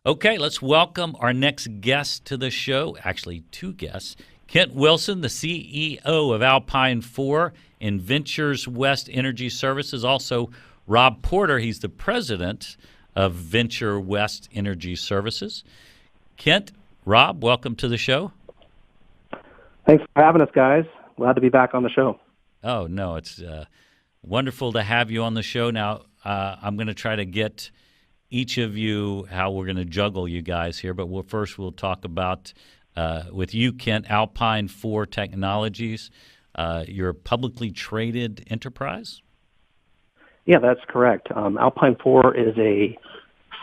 Okay, let's welcome our next guest to the show. Actually, two guests. Kent Wilson, the CEO of Alpine 4 and Ventures West Energy Services. Also, Rob Porter, he's the president of Venture West Energy Services. Kent, Rob, welcome to the show. Thanks for having us, guys. Glad to be back on the show. Oh, no, it's wonderful to have you on the show. Now, I'm going to try to get each of you how we're going to juggle you guys here, but first we'll talk about, with you, Kent, Alpine 4 Technologies. You're a publicly traded enterprise? Yeah, that's correct. Alpine 4 is a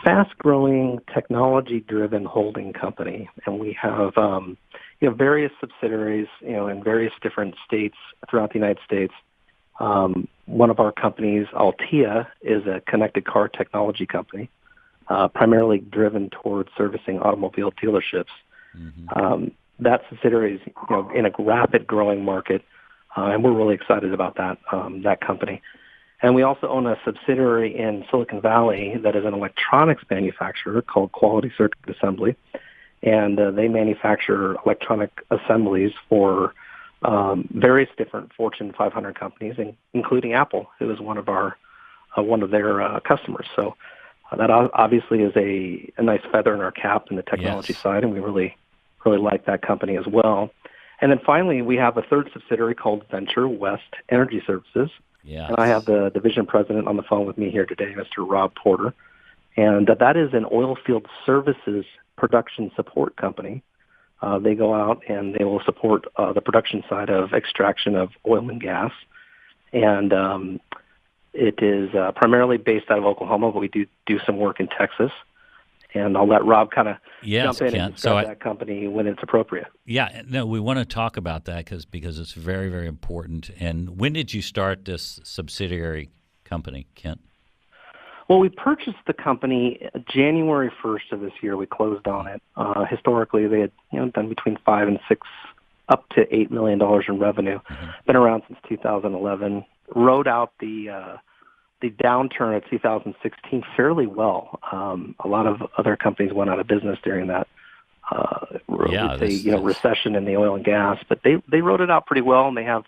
fast-growing, technology-driven holding company, and we have various subsidiaries, in various different states throughout the United States. One of our companies, Altia, is a connected car technology company, primarily driven towards servicing automobile dealerships. Mm-hmm. That subsidiary is, in a rapid growing market, and we're really excited about that company. And we also own a subsidiary in Silicon Valley that is an electronics manufacturer called Quality Circuit Assembly, and they manufacture electronic assemblies for various different Fortune 500 companies, including Apple, who is one of their customers. So that obviously is a nice feather in our cap in the technology side, and we really like that company as well. And then finally, we have a third subsidiary called Venture West Energy Services. Yes. And I have the division president on the phone with me here today, Mr. Rob Porter. And that is an oil field services production support company. They go out and they will support the production side of extraction of oil and gas. And it is primarily based out of Oklahoma, but we do some work in Texas. And I'll let Rob kind of jump in and describe that company when it's appropriate. Yeah, no, we want to talk about that because it's very, very important. And when did you start this subsidiary company, Kent? Well, we purchased the company January 1st of this year. We closed on it. Historically, they had done between $5 and $6, up to $8 million in revenue. Mm-hmm. Been around since 2011. Rode out the downturn of 2016 fairly well. A lot of other companies went out of business during that recession in the oil and gas, but they rode it out pretty well, and they have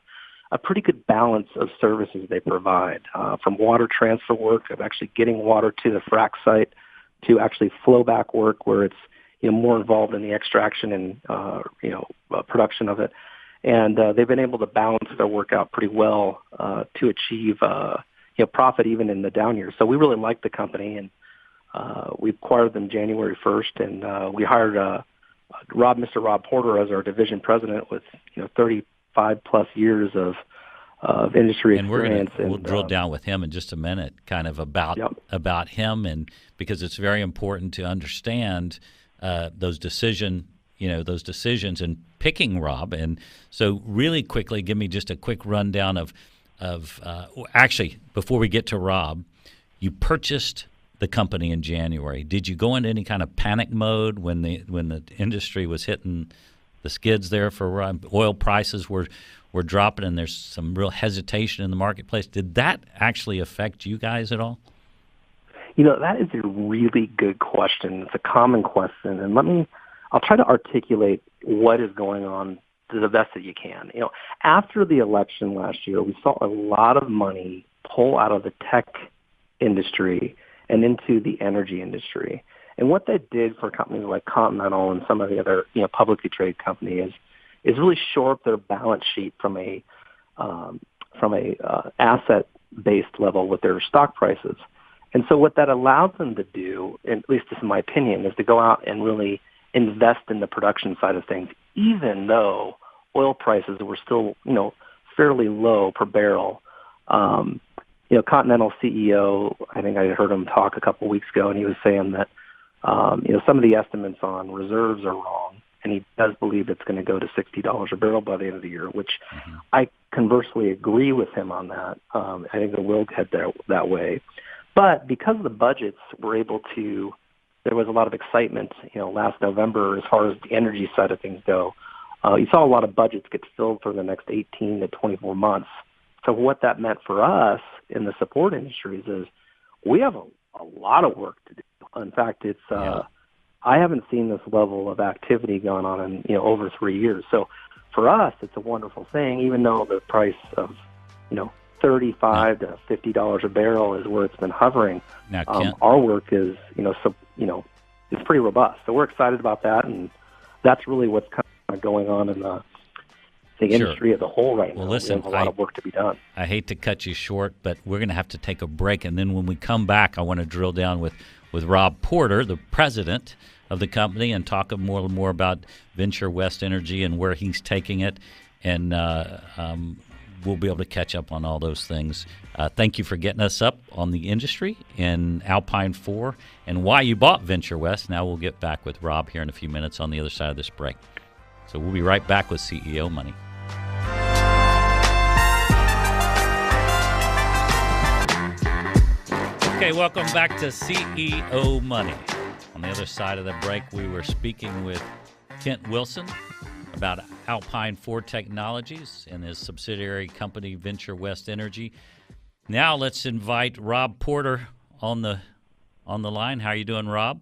a pretty good balance of services they provide, from water transfer work of actually getting water to the frac site to actually flowback work where it's more involved in the extraction and production of it. And they've been able to balance their work out pretty well to achieve profit even in the down years. So we really like the company, and we acquired them January 1st, and we hired Mr. Rob Porter as our division president with 35 plus years of industry experience. And we'll drill down with him in just a minute, kind of about him, and because it's very important to understand those decisions and picking Rob. And so really quickly, give me just a quick rundown of actually, before we get to Rob, you purchased the company in January. Did you go into any kind of panic mode when the industry was hitting the skids there for oil prices were dropping and there's some real hesitation in the marketplace? Did that actually affect you guys at all? That is a really good question. It's a common question, and I'll try to articulate what is going on to the best that you can. After the election last year, we saw a lot of money pull out of the tech industry and into the energy industry. And what that did for companies like Continental and some of the other publicly traded companies is really shore up their balance sheet from a asset-based level with their stock prices. And so what that allowed them to do, at least this is my opinion, is to go out and really invest in the production side of things, even though oil prices were still, fairly low per barrel. Continental CEO, I think I heard him talk a couple of weeks ago, and he was saying that, some of the estimates on reserves are wrong, and he does believe it's going to go to $60 a barrel by the end of the year, which I conversely agree with him on that. I think it will head that way. But because the budgets were able to, there was a lot of excitement, last November as far as the energy side of things go. You saw a lot of budgets get filled for the next 18 to 24 months. So what that meant for us in the support industries is we have a lot of work to do. In fact, it's I haven't seen this level of activity going on in over 3 years. So for us, it's a wonderful thing, even though the price of $35 to $50 a barrel is where it's been hovering. Now, our work is it's pretty robust. So we're excited about that, and that's really what's kind of going on in the industry as a whole right now. Listen, there's a lot of work to be done. I hate to cut you short, but we're going to have to take a break, and then when we come back, I want to drill down with Rob Porter, the president of the company, and talk more and more about Venture West Energy and where he's taking it, and we'll be able to catch up on all those things. Thank you for getting us up on the industry in Alpine 4 and why you bought Venture West. Now we'll get back with Rob here in a few minutes on the other side of this break. So we'll be right back with CEO Money. Okay, welcome back to CEO Money. On the other side of the break, we were speaking with Kent Wilson about Alpine 4 Technologies and his subsidiary company, Venture West Energy. Now let's invite Rob Porter on the line. How are you doing, Rob?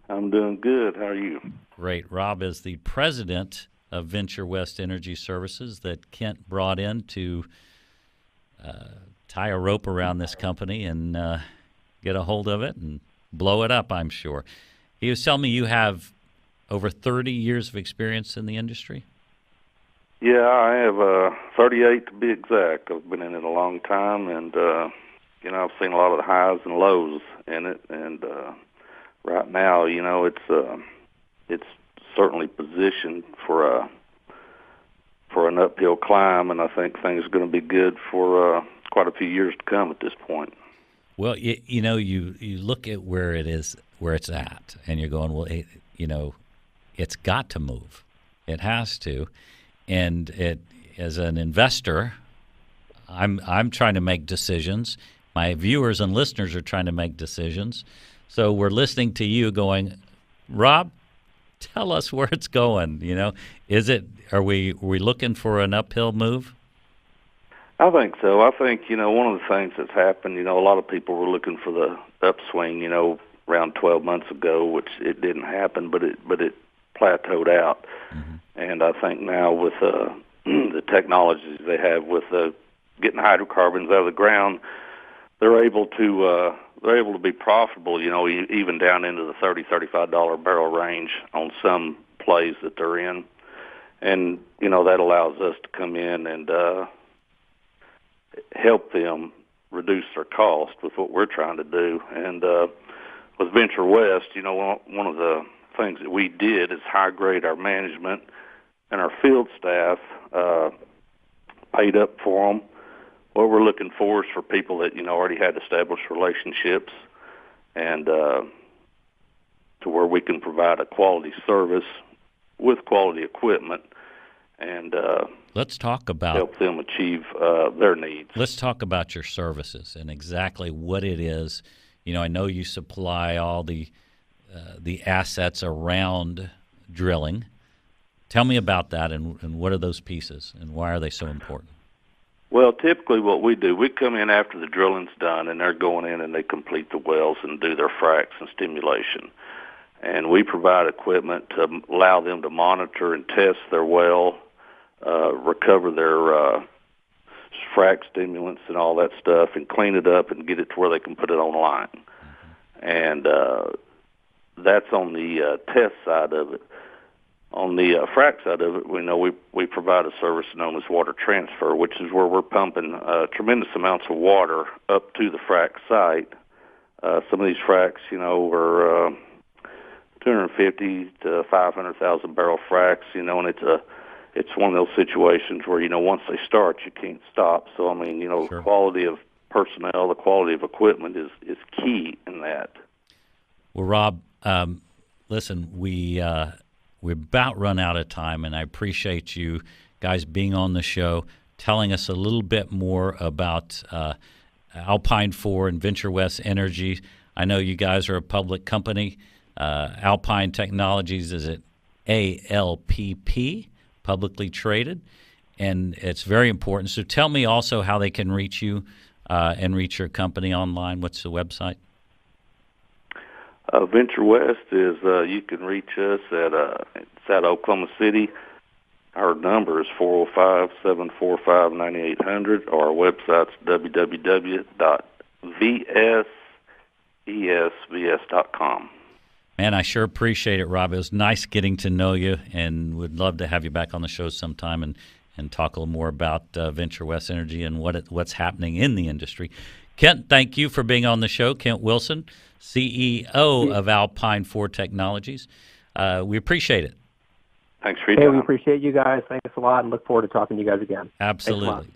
I'm doing good. How are you? Great. Rob is the president of Venture West Energy Services that Kent brought in to tie a rope around this company and get a hold of it and blow it up, I'm sure. He was telling me you have over 30 years of experience in the industry? Yeah, I have 38 to be exact. I've been in it a long time, and I've seen a lot of the highs and lows in it. And right now, it's certainly positioned for an uphill climb, and I think things are going to be good for quite a few years to come at this point. Well, you look at where it is, where it's at, and you're going, well, it's got to move. It has to. And as an investor, I'm trying to make decisions. My viewers and listeners are trying to make decisions. So we're listening to you going, Rob, tell us where it's going. Are we looking for an uphill move? I think so. I think, one of the things that's happened, a lot of people were looking for the upswing, around 12 months ago, which it didn't happen, but it plateaued out. Mm-hmm. And I think now with the technologies they have with getting hydrocarbons out of the ground, they're able to be profitable, even down into the $30-$35 a barrel range on some plays that they're in. And, that allows us to come in and help them reduce their cost with what we're trying to do. And with Venture West, one of the things that we did is high-grade our management and our field staff, paid up for them. What we're looking for is for people that, already had established relationships and to where we can provide a quality service with quality equipment and let's talk about help them achieve their needs. Let's talk about your services and exactly what it is. I know you supply all the assets around drilling. Tell me about that and what are those pieces and why are they so important? Well, typically what we do, we come in after the drilling's done and they're going in and they complete the wells and do their fracs and stimulation. And we provide equipment to allow them to monitor and test their well, recover their frac stimulants and all that stuff and clean it up and get it to where they can put it online. Mm-hmm. And that's on the test side of it. On the frac side of it, we provide a service known as water transfer, which is where we're pumping tremendous amounts of water up to the frac site. Some of these fracs, are 250 to 500,000 barrel fracs, and it's one of those situations where once they start, you can't stop. So sure. The quality of personnel, the quality of equipment is key in that. Well, Rob, listen, we're about run out of time, and I appreciate you guys being on the show, telling us a little bit more about Alpine 4 and Venture West Energy. I know you guys are a public company. Alpine Technologies is at ALPP, publicly traded, and it's very important. So tell me also how they can reach you and reach your company online. What's the website? Venture West is you can reach us it's at Oklahoma City. Our number is 405-745-9800, or our website's www.vsesvs.com. Man, I sure appreciate it, Rob. It was nice getting to know you, and would love to have you back on the show sometime and talk a little more about Venture West Energy and what's happening in the industry. Kent, thank you for being on the show. Kent Wilson, CEO of Alpine 4 Technologies. We appreciate it. Thanks for your time. We appreciate you guys. Thanks a lot, and look forward to talking to you guys again. Absolutely.